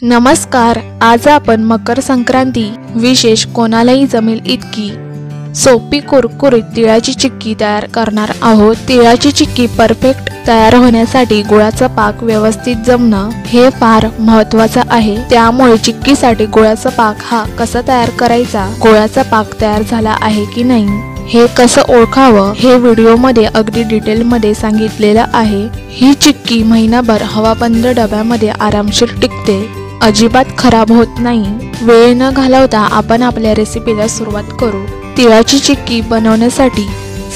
नमस्कार. आज आपण मकर संक्रांती विशेष कोणालाही जमेल इतकी सोपी कुरकुरीत तिळाची चिक्की तयार करणार आहोत. तिळाची चिक्की परफेक्ट तयार होण्यासाठी गुळाचा पाक व्यवस्थित जमणं हे फार महत्त्वाचं आहे. त्यामुळे चिक्कीसाठी गुळाचा पाक हा कसा तयार करायचा, गुळाचा पाक तयार झाला आहे की नाही हे कसं ओळखावं हे व्हिडिओमध्ये अगदी डिटेलमध्ये सांगितलेलं आहे. ही चिक्की महिनाभर हवाबंद डब्यामध्ये आरामशीर टिकते, अजिबात खराब होत नाही. वेळ न घालवता आपण आपल्या रेसिपीला सुरुवात करू. तिळाची चिक्की बनवण्यासाठी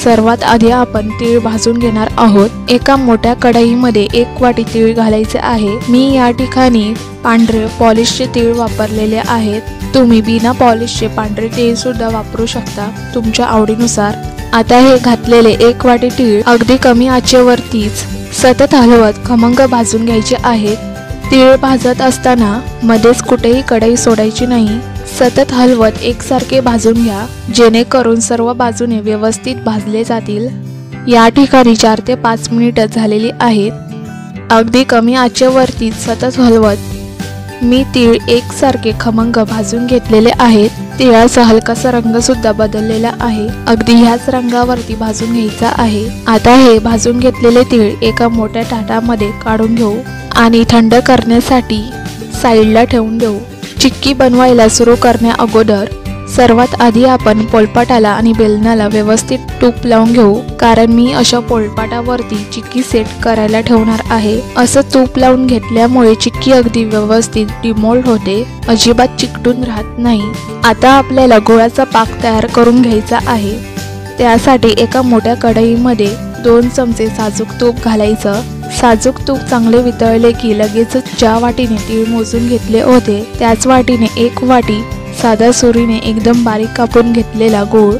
सर्वात आधी आपण तीळ भाजून घेणार आहोत. एका मोठ्या कढईमध्ये 1 वाटी तीळ घालायचे आहे. मी या ठिकाणी पांढरे पॉलिशचे तीळ वापरलेले आहेत. तुम्ही बिना पॉलिशचे पांढरे तीळ सुद्धा वापरू शकता तुमच्या आवडीनुसार. आता हे घातलेले 1 वाटी तीळ अगदी कमी आचेवरतीच सतत हलवत खमंग भाजून घ्यायचे आहेत. तीळ भाजत असताना मध्येच कुठेही कढई सोडायची नाही. सतत हलवत एकसारखे भाजून घ्या, जेणेकरून सर्व बाजूने व्यवस्थित भाजले जातील. या ठिकाणी 4 ते 5 मिनिटं झालेली आहेत. अगदी कमी आचेवरती सतत हलवत मी तीळ एकसारखे खमंग भाजून घेतलेले आहेत. तिळाचा हलकासा रंग सुद्धा बदललेला आहे. अगदी ह्याच रंगावरती भाजून घ्यायचा आहे. आता हे भाजून घेतलेले तीळ एका मोठ्या ताटामध्ये काढून घेऊ आणि थंड करण्यासाठी साईडला ठेवून देऊ. चिक्की बनवायला सुरू करण्या अगोदर सर्वात आधी आपण पोळपाटाला आणि बेलण्याला व्यवस्थित तूप लावून घेऊ, कारण मी अशा पोळपाटावरती चिक्की सेट करायला ठेवणार आहे. असं तूप लावून घेतल्यामुळे चिक्की अगदी व्यवस्थित डिमोल्ड होते, अजिबात चिकटून राहत नाही. आता आपल्याला गुळाचा पाक तयार करून घ्यायचा आहे. त्यासाठी एका मोठ्या कढईमध्ये 2 चमचे साजूक तूप घालायचं. साजूक तूप चांगले वितळले की लगेचच ज्या वाटीने तीळ मोजून घेतले होते त्याच वाटीने 1 वाटी साध्या सुरीने एकदम बारीक कापून घेतलेला गूळ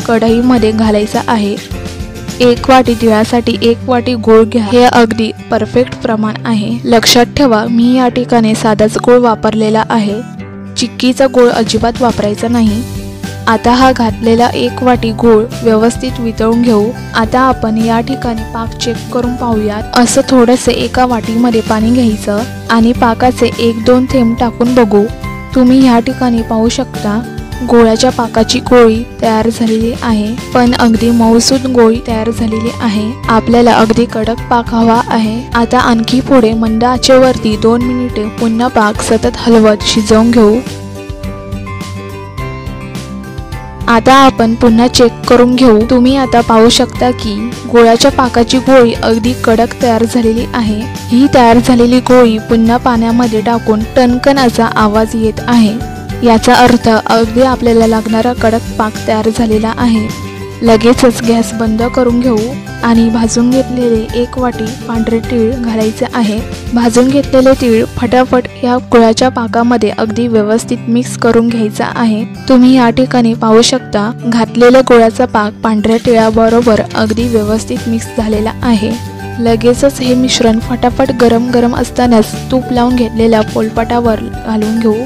कढईमध्ये घालायचा आहे. 1 वाटी तिळासाठी 1 वाटी गूळ घ्या. हे अगदी परफेक्ट प्रमाण आहे. लक्षात ठेवा, मी या ठिकाणी साधाच गूळ वापरलेला आहे. चिक्कीचा गूळ अजिबात वापरायचा नाही. आता हा घातलेला 1 वाटी गूळ व्यवस्थित वितळून घेऊ. आता आपण या ठिकाणी पाक चेक करून पाहूयात. असं थोडेसे एका वाटीमध्ये पाणी घ्यायचं आणि पाकाचे 1-2 थेंब टाकून बघू. तुम्ही या ठिकाणी पाहू शकता गोळ्याच्या पाकाची गोळी तयार झालेली आहे, पण अगदी मऊसूद गोळी तयार झालेली आहे. आपल्याला अगदी कडक पाक हवा आहे. आता आणखी पुढे मंद आचेवरती 2 मिनिटे पुन्हा पाक सतत हलवत शिजवून घेऊ. आता आपण पुन्हा चेक करून घेऊ. तुम्ही आता पाहू शकता की गोळ्याच्या पाकाची गोळी अगदी कडक तयार झालेली आहे. ही तयार झालेली गोळी पुन्हा पाण्यामध्ये टाकून टणकन असा आवाज येत आहे. याचा अर्थ अगदी आपल्याला लागणारा कडक पाक तयार झालेला आहे. लगेचच गॅस बंद करून घेऊ आणि भाजून घेतलेले 1 वाटी पांढरे तीळ घालायचे आहे. भाजून घेतलेले तीळ फटाफट या गुळाच्या पाकामध्ये अगदी व्यवस्थित मिक्स करून घ्यायचा आहे. तुम्ही या ठिकाणी पाहू शकता घातलेल्या गुळाचा पाक पांढऱ्या तिळाबरोबर अगदी व्यवस्थित मिक्स झालेला आहे. लगेचच हे मिश्रण फटाफट गरम गरम असतानाच तूप लावून घेतलेल्या पोळपाटावर घालून घेऊ.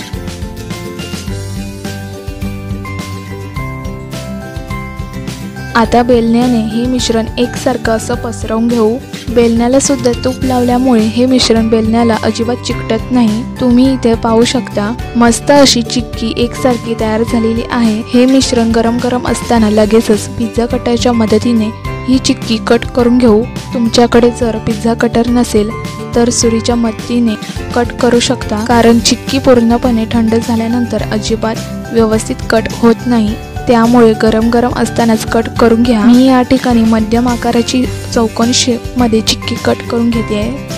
आता बेलण्याने हे मिश्रण एकसारखं असं पसरवून घेऊ. बेलण्याला सुद्धा तूप लावल्यामुळे हे मिश्रण बेलण्याला अजिबात चिकटत नाही. तुम्ही इथे पाहू शकता मस्त अशी चिक्की एकसारखी तयार झालेली आहे. हे मिश्रण गरम गरम असताना लगेचच पिझ्झा कटरच्या मदतीने ही चिक्की कट करून घेऊ. तुमच्याकडे जर पिझ्झा कटर नसेल तर सुरीच्या मदतीने कट करू शकता, कारण चिक्की पूर्णपणे थंड झाल्यानंतर अजिबात व्यवस्थित कट होत नाही. त्यामुळे गरम गरम असतानाच कट करून घ्या. मी या ठिकाणी मध्यम आकाराची चौकोन शेपमध्ये चिक्की कट करून घेते आहे.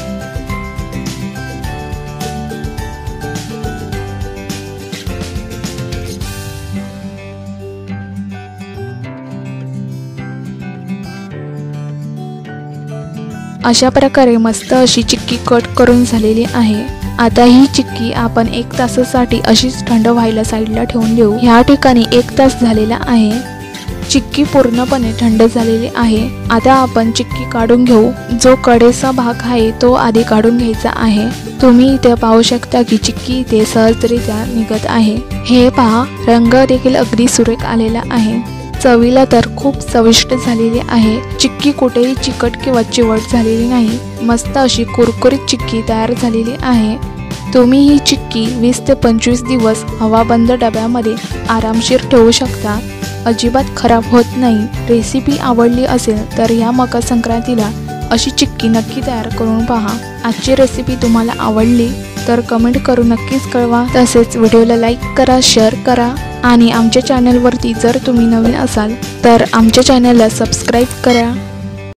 अशा प्रकारे मस्त अशी चिक्की कट करून झालेली आहे. आता ही चिक्की आपण 1 तासासाठी अशीच थंड व्हायला साईडला ठेवून देऊ. ह्या ठिकाणी 1 तास झालेला आहे. चिक्की पूर्णपणे थंड झालेली आहे. आता आपण चिक्की काढून घेऊ. जो कडेचा भाग आहे तो आधी काढून घ्यायचा आहे. तुम्ही इथे पाहू शकता की चिक्की इथे सहजरित्या निघत आहे. हे पहा, रंग देखील अगदी सुरेख आलेला आहे. चवीला तर खूप चविष्ट झालेली आहे. चिक्की कुठेही चिकट किंवा चिवट झालेली नाही. मस्त अशी कुरकुरीत चिक्की तयार झालेली आहे. तुम्ही ही चिक्की 20 ते 25 दिवस हवाबंद डब्यामध्ये आरामशीर ठेवू शकता, अजिबात खराब होत नाही। रेसिपी आवडली असेल तर या मकर संक्रांतीला अशी चिक्की नक्की तयार करून पहा। आजची रेसिपी तुम्हाला आवडली तर कमेंट करून नक्कीच कळवा। तसेच व्हिडिओला लाईक करा, शेअर करा आणि आमच्या चॅनलवरती जर तुम्ही नवीन असाल तर आमच्या चॅनलला सबस्क्राईब करा।